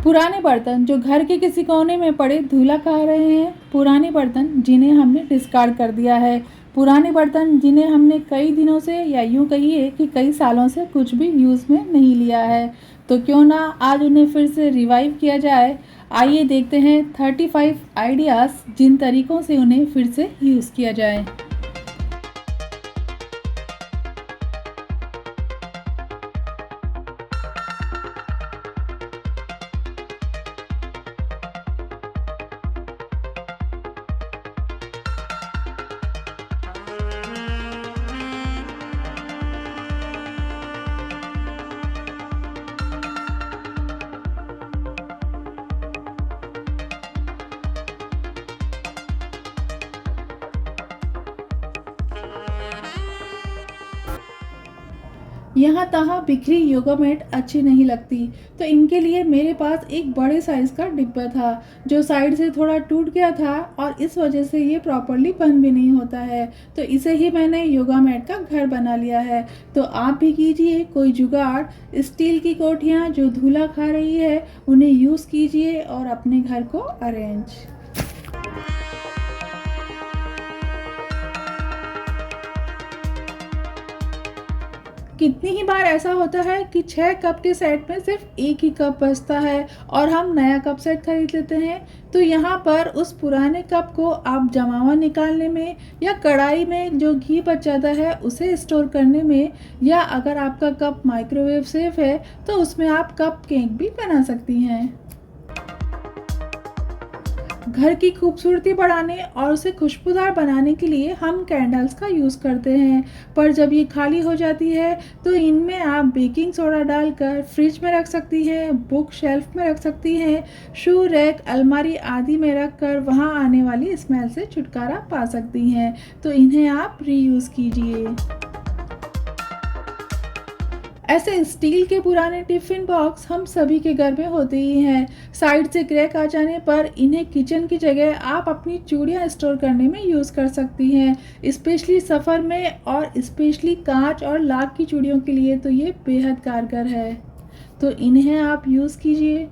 पुराने बर्तन जो घर के किसी कोने में पड़े धूला खा रहे हैं, पुराने बर्तन जिन्हें हमने डिस्कार्ड कर दिया है, पुराने बर्तन जिन्हें हमने कई दिनों से या यूँ कहिए कि कई सालों से कुछ भी यूज़ में नहीं लिया है, तो क्यों ना आज उन्हें फिर से रिवाइव किया जाए। आइए देखते हैं 35 आइडियाज़ जिन तरीक़ों से उन्हें फिर से यूज़ किया जाए। यहाँ तहाँ बिखरी योगा मैट अच्छी नहीं लगती, तो इनके लिए मेरे पास एक बड़े साइज़ का डिब्बा था जो साइड से थोड़ा टूट गया था और इस वजह से ये प्रॉपरली बंद भी नहीं होता है, तो इसे ही मैंने योगा मैट का घर बना लिया है। तो आप भी कीजिए कोई जुगाड़। स्टील की कोठियाँ जो धूला खा रही है उन्हें यूज़ कीजिए और अपने घर को अरेंज। कितनी ही बार ऐसा होता है कि 6 कप के सेट में सिर्फ एक ही कप बचता है और हम नया कप सेट खरीद लेते हैं। तो यहाँ पर उस पुराने कप को आप जमावा निकालने में या कढ़ाई में जो घी बच जाता है उसे स्टोर करने में, या अगर आपका कप माइक्रोवेव सेफ है तो उसमें आप कप केक भी बना सकती हैं। घर की खूबसूरती बढ़ाने और उसे खुशबूदार बनाने के लिए हम कैंडल्स का यूज़ करते हैं, पर जब ये खाली हो जाती है तो इनमें आप बेकिंग सोडा डालकर फ्रिज में रख सकती हैं, बुक शेल्फ में रख सकती हैं, शू रैक, अलमारी आदि में रख कर वहाँ आने वाली स्मेल से छुटकारा पा सकती हैं। तो इन्हें आप रीयूज़ कीजिए। ऐसे स्टील के पुराने टिफ़िन बॉक्स हम सभी के घर में होते ही हैं। साइड से क्रैक आ जाने पर इन्हें किचन की जगह आप अपनी चूड़ियाँ स्टोर करने में यूज़ कर सकती हैं, स्पेशली सफ़र में, और स्पेशली कांच और लाख की चूड़ियों के लिए तो ये बेहद कारगर है। तो इन्हें आप यूज़ कीजिए।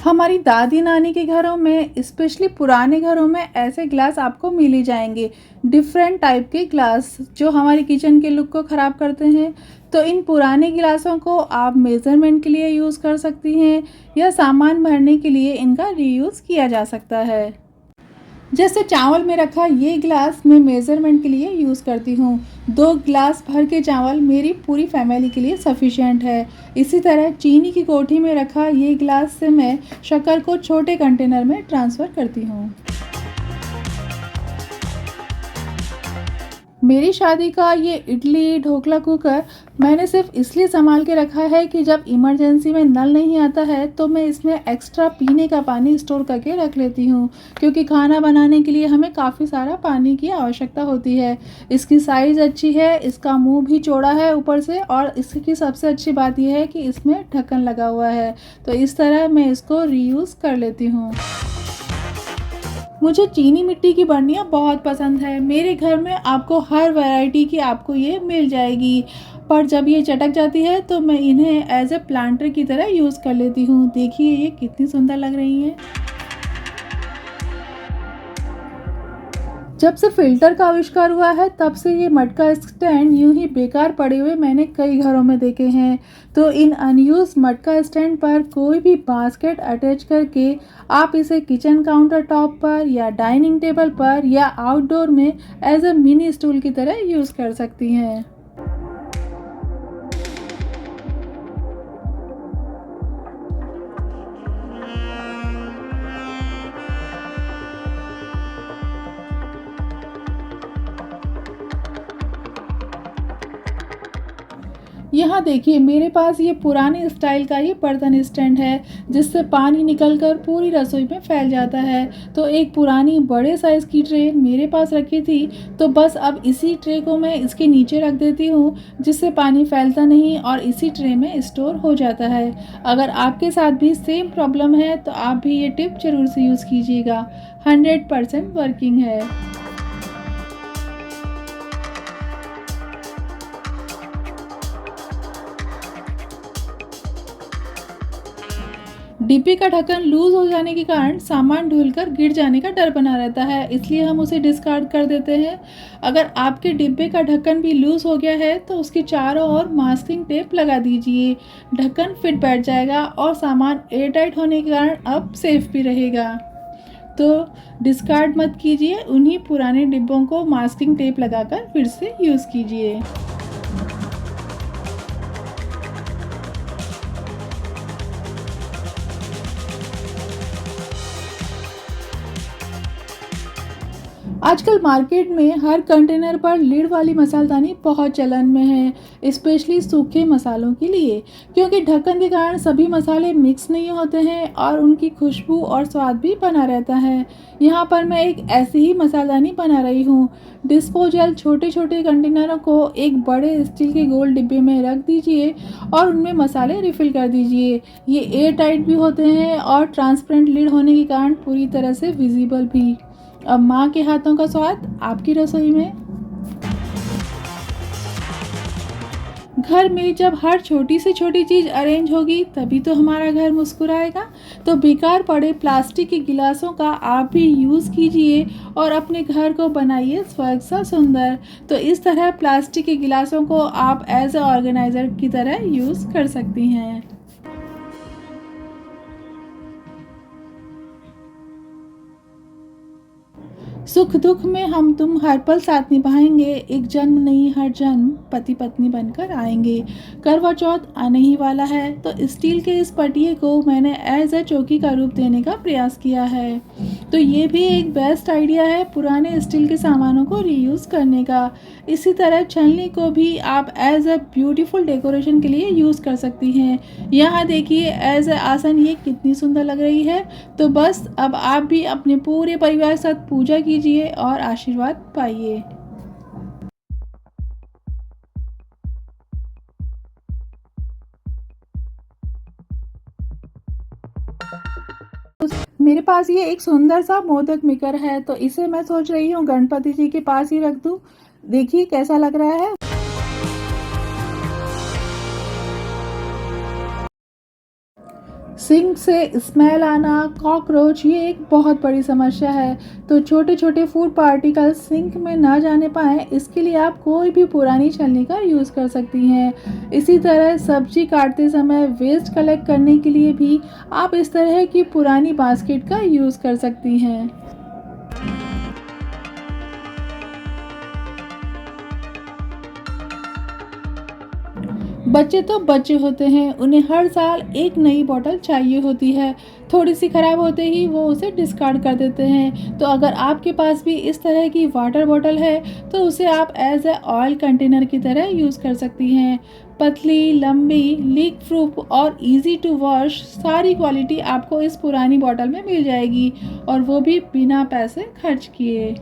हमारी दादी नानी के घरों में, स्पेशली पुराने घरों में, ऐसे ग्लास आपको मिल ही जाएंगे, डिफरेंट टाइप के ग्लास जो हमारी किचन के लुक को ख़राब करते हैं। तो इन पुराने गिलासों को आप मेज़रमेंट के लिए यूज़ कर सकती हैं या सामान भरने के लिए इनका रीयूज़ किया जा सकता है। जैसे चावल में रखा ये ग्लास मैं मेज़रमेंट के लिए यूज़ करती हूँ। 2 ग्लास भर के चावल मेरी पूरी फैमिली के लिए सफिशिएंट है। इसी तरह चीनी की कोठी में रखा ये ग्लास से मैं शक्कर को छोटे कंटेनर में ट्रांसफ़र करती हूँ। मेरी शादी का ये इडली ढोकला कुकर मैंने सिर्फ इसलिए संभाल के रखा है कि जब इमरजेंसी में नल नहीं आता है तो मैं इसमें एक्स्ट्रा पीने का पानी स्टोर करके रख लेती हूँ, क्योंकि खाना बनाने के लिए हमें काफ़ी सारा पानी की आवश्यकता होती है। इसकी साइज़ अच्छी है, इसका मुंह भी चौड़ा है ऊपर से, और इसकी सबसे अच्छी बात यह है कि इसमें ढक्कन लगा हुआ है। तो इस तरह मैं इसको रीयूज़ कर लेती हूँ। मुझे चीनी मिट्टी की बर्नियाँ बहुत पसंद है। मेरे घर में आपको हर वैरायटी की आपको ये मिल जाएगी, पर जब ये चटक जाती है तो मैं इन्हें एज ए प्लांटर की तरह यूज़ कर लेती हूँ। देखिए ये कितनी सुंदर लग रही हैं। जब से फ़िल्टर का आविष्कार हुआ है तब से ये मटका स्टैंड यूं ही बेकार पड़े हुए मैंने कई घरों में देखे हैं। तो इन अनयूज़ मटका स्टैंड पर कोई भी बास्केट अटैच करके आप इसे किचन काउंटर टॉप पर या डाइनिंग टेबल पर या आउटडोर में एज ए मिनी स्टूल की तरह यूज़ कर सकती हैं। यहाँ देखिए मेरे पास ये पुराने स्टाइल का ही बर्तन स्टैंड है जिससे पानी निकलकर पूरी रसोई में फैल जाता है। तो एक पुरानी बड़े साइज़ की ट्रे मेरे पास रखी थी, तो बस अब इसी ट्रे को मैं इसके नीचे रख देती हूँ जिससे पानी फैलता नहीं और इसी ट्रे में स्टोर हो जाता है। अगर आपके साथ भी सेम प्रॉब्लम है तो आप भी ये टिप ज़रूर से यूज़ कीजिएगा। 100% वर्किंग है। डिब्बे का ढक्कन लूज़ हो जाने के कारण सामान ढुलकर गिर जाने का डर बना रहता है, इसलिए हम उसे डिस्कार्ड कर देते हैं। अगर आपके डिब्बे का ढक्कन भी लूज़ हो गया है तो उसके चारों ओर मास्किंग टेप लगा दीजिए। ढक्कन फिट बैठ जाएगा और सामान एयरटाइट होने के कारण अब सेफ भी रहेगा। तो डिस्कार्ड मत कीजिए, उन्हीं पुराने डिब्बों को मास्किंग टेप लगाकर फिर से यूज़ कीजिए। आजकल मार्केट में हर कंटेनर पर लीड वाली मसालदानी बहुत चलन में है, स्पेशली सूखे मसालों के लिए, क्योंकि ढक्कन के कारण सभी मसाले मिक्स नहीं होते हैं और उनकी खुशबू और स्वाद भी बना रहता है। यहाँ पर मैं एक ऐसी ही मसालदानी बना रही हूँ। डिस्पोजल छोटे छोटे कंटेनरों को एक बड़े स्टील के गोल डिब्बे में रख दीजिए और उनमें मसाले रिफ़िल कर दीजिए। ये एयर टाइट भी होते हैं और ट्रांसपेरेंट लीड होने के कारण पूरी तरह से विजिबल भी। अब माँ के हाथों का स्वाद आपकी रसोई में। घर में जब हर छोटी से छोटी चीज़ अरेंज होगी तभी तो हमारा घर मुस्कुराएगा। तो बेकार पड़े प्लास्टिक के गिलासों का आप भी यूज़ कीजिए और अपने घर को बनाइए स्वर्ग सा सुंदर। तो इस तरह प्लास्टिक के गिलासों को आप एज ए ऑर्गेनाइज़र की तरह यूज़ कर सकती हैं। सुख दुख में हम तुम हर पल साथ निभाएंगे, एक जन्म नहीं हर जन्म पति पत्नी बनकर आएंगे। करवा चौथ आने ही वाला है तो स्टील के इस पटिए को मैंने एज ए चौकी का रूप देने का प्रयास किया है। तो ये भी एक बेस्ट आइडिया है पुराने स्टील के सामानों को रीयूज़ करने का। इसी तरह छलनी को भी आप एज ए ब्यूटीफुल डेकोरेशन के लिए यूज़ कर सकती हैं। यहाँ देखिए एज ए आसन ये कितनी सुंदर लग रही है। तो बस अब आप भी अपने पूरे परिवार के साथ पूजा कीजिए और आशीर्वाद पाइए। मेरे पास ये एक सुंदर सा मोदक मेकर है, तो इसे मैं सोच रही हूँ गणपति जी के पास ही रख दूँ। देखिए कैसा लग रहा है। सिंक से स्मेल आना, कॉकरोच, ये एक बहुत बड़ी समस्या है। तो छोटे छोटे फूड पार्टिकल्स सिंक में ना जाने पाए इसके लिए आप कोई भी पुरानी छलनी का यूज़ कर सकती हैं। इसी तरह सब्जी काटते समय वेस्ट कलेक्ट करने के लिए भी आप इस तरह की पुरानी बास्केट का यूज़ कर सकती हैं। बच्चे तो बच्चे होते हैं, उन्हें हर साल एक नई बॉटल चाहिए होती है। थोड़ी सी ख़राब होते ही वो उसे डिस्कार्ड कर देते हैं। तो अगर आपके पास भी इस तरह की वाटर बॉटल है तो उसे आप एज ए ऑयल कंटेनर की तरह यूज़ कर सकती हैं। पतली, लंबी, लीक प्रूफ और इजी टू वॉश सारी क्वालिटी आपको इस पुरानी बॉटल में मिल जाएगी, और वो भी बिना पैसे खर्च किए।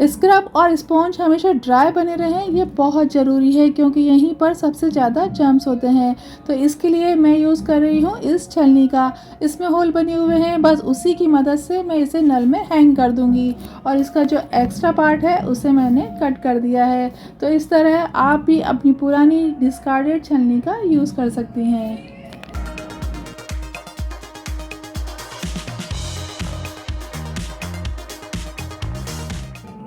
स्क्रब और स्पॉन्ज हमेशा ड्राई बने रहें, ये बहुत ज़रूरी है क्योंकि यहीं पर सबसे ज़्यादा जर्म्स होते हैं। तो इसके लिए मैं यूज़ कर रही हूँ इस छलनी का। इसमें होल बने हुए हैं, बस उसी की मदद से मैं इसे नल में हैंग कर दूँगी, और इसका जो एक्स्ट्रा पार्ट है उसे मैंने कट कर दिया है। तो इस तरह आप भी अपनी पुरानी डिस्कार्डेड छलनी का यूज़ कर सकती हैं।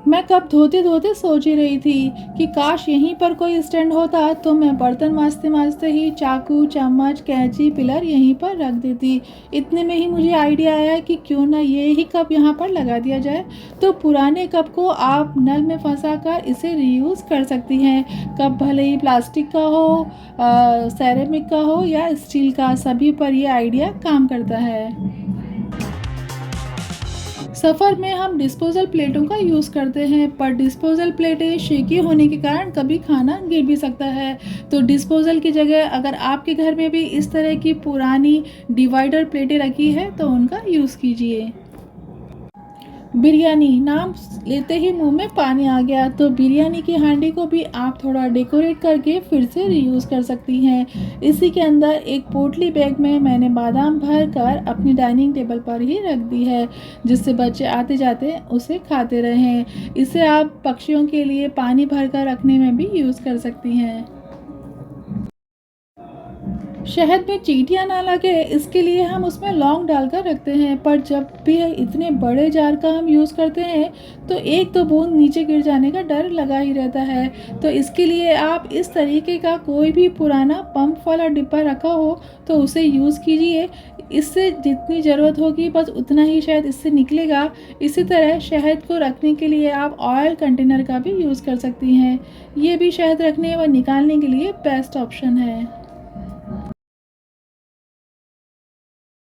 मैं कब धोते धोते सोच ही रही थी कि काश यहीं पर कोई स्टैंड होता तो मैं बर्तन मांजते मांजते ही चाकू, चम्मच, कैंची, पिलर यहीं पर रख देती। इतने में ही मुझे आइडिया आया कि क्यों ना ये ही कप यहाँ पर लगा दिया जाए। तो पुराने कप को आप नल में फंसा कर इसे रीयूज़ कर सकती हैं। कप भले ही प्लास्टिक का हो, सेरेमिक का हो या स्टील का, सभी पर ये आइडिया काम करता है। सफ़र में हम डिस्पोजल प्लेटों का यूज़ करते हैं, पर डिस्पोजल प्लेटें शेकी होने के कारण कभी खाना गिर भी सकता है। तो डिस्पोजल की जगह अगर आपके घर में भी इस तरह की पुरानी डिवाइडर प्लेटें रखी है तो उनका यूज़ कीजिए। बिरयानी नाम लेते ही मुंह में पानी आ गया। तो बिरयानी की हांडी को भी आप थोड़ा डेकोरेट करके फिर से रीयूज़ कर सकती हैं। इसी के अंदर एक पोटली बैग में मैंने बादाम भर कर अपनी डाइनिंग टेबल पर ही रख दी है, जिससे बच्चे आते जाते उसे खाते रहें। इसे आप पक्षियों के लिए पानी भर कर रखने में भी यूज़ कर सकती हैं। शहद में चींटियाँ ना लगे इसके लिए हम उसमें लौंग डालकर रखते हैं, पर जब भी इतने बड़े जार का हम यूज़ करते हैं तो एक तो बूंद नीचे गिर जाने का डर लगा ही रहता है। तो इसके लिए आप इस तरीके का कोई भी पुराना पंप वाला डिब्बा रखा हो तो उसे यूज़ कीजिए। इससे जितनी ज़रूरत होगी बस उतना ही शहद इससे निकलेगा। इसी तरह शहद को रखने के लिए आप ऑयल कंटेनर का भी यूज़ कर सकती हैं। ये भी शहद रखने व निकालने के लिए बेस्ट ऑप्शन है।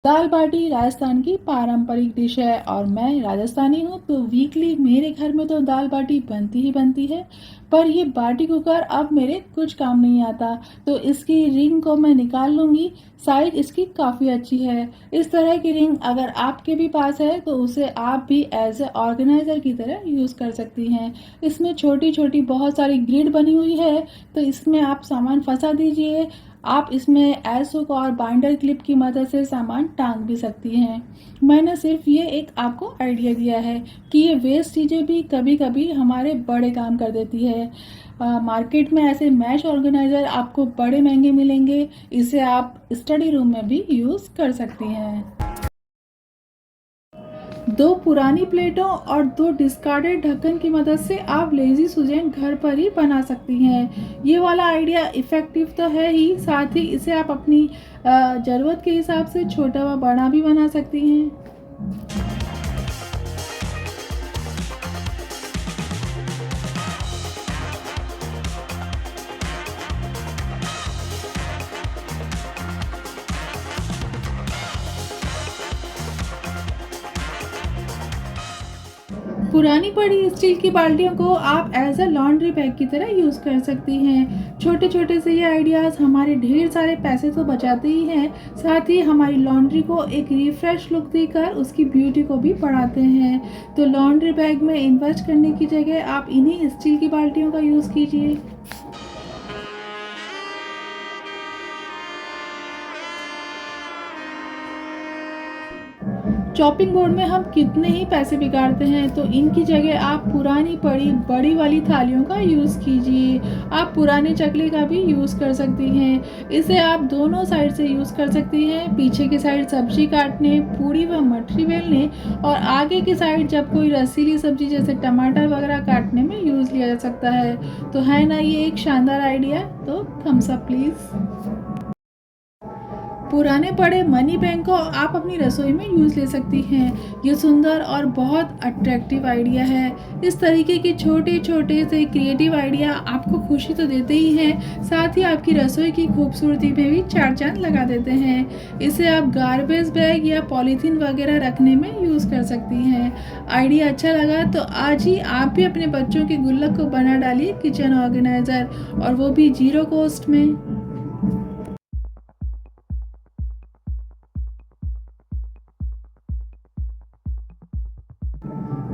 दाल बाटी राजस्थान की पारंपरिक डिश है और मैं राजस्थानी हूँ तो वीकली मेरे घर में तो दाल बाटी बनती ही बनती है। पर ये बाटी कुकर अब मेरे कुछ काम नहीं आता, तो इसकी रिंग को मैं निकाल लूँगी। साइज इसकी काफ़ी अच्छी है। इस तरह की रिंग अगर आपके भी पास है तो उसे आप भी एज ए ऑर्गेनाइज़र की तरह यूज़ कर सकती हैं। इसमें छोटी छोटी बहुत सारी ग्रिड बनी हुई है, तो इसमें आप सामान फंसा दीजिए। आप इसमें एस हुक और बाइंडर क्लिप की मदद से सामान टांग भी सकती हैं। मैंने सिर्फ ये एक आपको आइडिया दिया है कि ये वेस्ट चीज़ें भी कभी कभी हमारे बड़े काम कर देती है। मार्केट में ऐसे मैश ऑर्गेनाइज़र आपको बड़े महंगे मिलेंगे। इसे आप स्टडी रूम में भी यूज़ कर सकती हैं। दो पुरानी प्लेटों और दो डिस्कार्डेड ढक्कन की मदद से आप लेजी सुजैन घर पर ही बना सकती हैं। ये वाला आइडिया इफ़ेक्टिव तो है ही, साथ ही इसे आप अपनी ज़रूरत के हिसाब से छोटा व बड़ा भी बना सकती हैं। पुरानी पड़ी स्टील की बाल्टियों को आप एज अ लॉन्ड्री बैग की तरह यूज़ कर सकती हैं। छोटे छोटे से ये आइडियाज़ हमारे ढेर सारे पैसे तो बचाते ही हैं, साथ ही हमारी लॉन्ड्री को एक रिफ्रेश लुक देकर उसकी ब्यूटी को भी बढ़ाते हैं। तो लॉन्ड्री बैग में इन्वेस्ट करने की जगह आप इन्हीं स्टील की बाल्टियों का यूज़ कीजिए। चॉपिंग बोर्ड में हम कितने ही पैसे बिगाड़ते हैं, तो इनकी जगह आप पुरानी पड़ी बड़ी वाली थालियों का यूज़ कीजिए। आप पुराने चकले का भी यूज़ कर सकती हैं। इसे आप दोनों साइड से यूज़ कर सकती हैं। पीछे की साइड सब्जी काटने, पूड़ी व मठरी बेलने और आगे की साइड जब कोई रसीली सब्जी जैसे टमाटर वगैरह काटने में यूज़ लिया जा सकता है। तो है ना ये एक शानदार आइडिया, तो थम्स अप प्लीज़। पुराने पड़े मनी बैंक को आप अपनी रसोई में यूज़ ले सकती हैं। ये सुंदर और बहुत अट्रैक्टिव आइडिया है। इस तरीके के छोटे छोटे से क्रिएटिव आइडिया आपको खुशी तो देते ही हैं, साथ ही आपकी रसोई की खूबसूरती में भी चार चांद लगा देते हैं। इसे आप गार्बेज बैग या पॉलीथीन वगैरह रखने में यूज़ कर सकती हैं। आइडिया अच्छा लगा तो आज ही आप भी अपने बच्चों के गुल्लक को बना डालिए किचन ऑर्गेनाइज़र, और वो भी जीरो कॉस्ट में।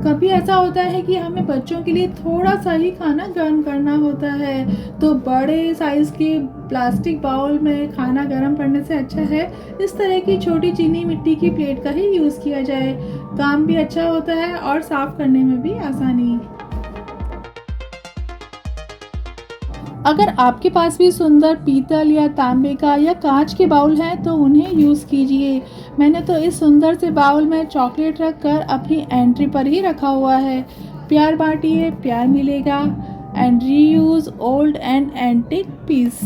कभी ऐसा होता है कि हमें बच्चों के लिए थोड़ा सा ही खाना गर्म करना होता है, तो बड़े साइज़ के प्लास्टिक बाउल में खाना गर्म करने से अच्छा है इस तरह की छोटी चीनी मिट्टी की प्लेट का ही यूज़ किया जाए। काम भी अच्छा होता है और साफ़ करने में भी आसानी। अगर आपके पास भी सुंदर पीतल या तांबे का या कांच के बाउल हैं तो उन्हें यूज़ कीजिए। मैंने तो इस सुंदर से बाउल में चॉकलेट रख कर अपनी एंट्री पर ही रखा हुआ है। प्यार बांटिए, प्यार मिलेगा। And reuse old and antique piece.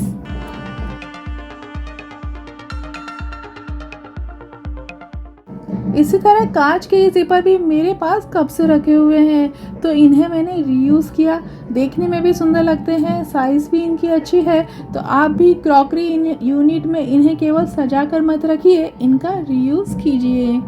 इसी तरह कांच के ये ज़िपर भी मेरे पास कब से रखे हुए हैं, तो इन्हें मैंने रीयूज़ किया। देखने में भी सुंदर लगते हैं, साइज़ भी इनकी अच्छी है। तो आप भी क्रॉकरी यूनिट में इन्हें केवल सजा कर मत रखिए, इनका रीयूज़ कीजिए।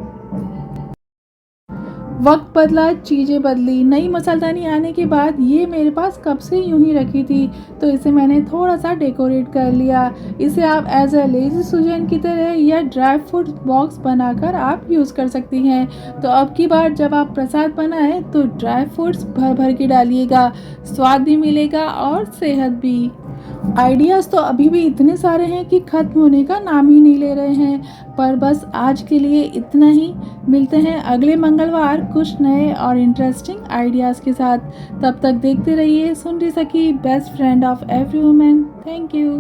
वक्त बदला, चीज़ें बदली। नई मसालदानी आने के बाद ये मेरे पास कब से यूं ही रखी थी, तो इसे मैंने थोड़ा सा डेकोरेट कर लिया। इसे आप एज अ लेजी सुजैन की तरह या ड्राई फ्रूट बॉक्स बनाकर आप यूज़ कर सकती हैं। तो अब की बार जब आप प्रसाद बनाएं तो ड्राई फ्रूट्स भर भर के डालिएगा, स्वाद भी मिलेगा और सेहत भी। आइडियाज़ तो अभी भी इतने सारे हैं कि ख़त्म होने का नाम ही नहीं ले रहे हैं, पर बस आज के लिए इतना ही। मिलते हैं अगले मंगलवार कुछ नए और इंटरेस्टिंग आइडियाज़ के साथ। तब तक देखते रहिए सुन रही सकी, best friend of every women. Thank you.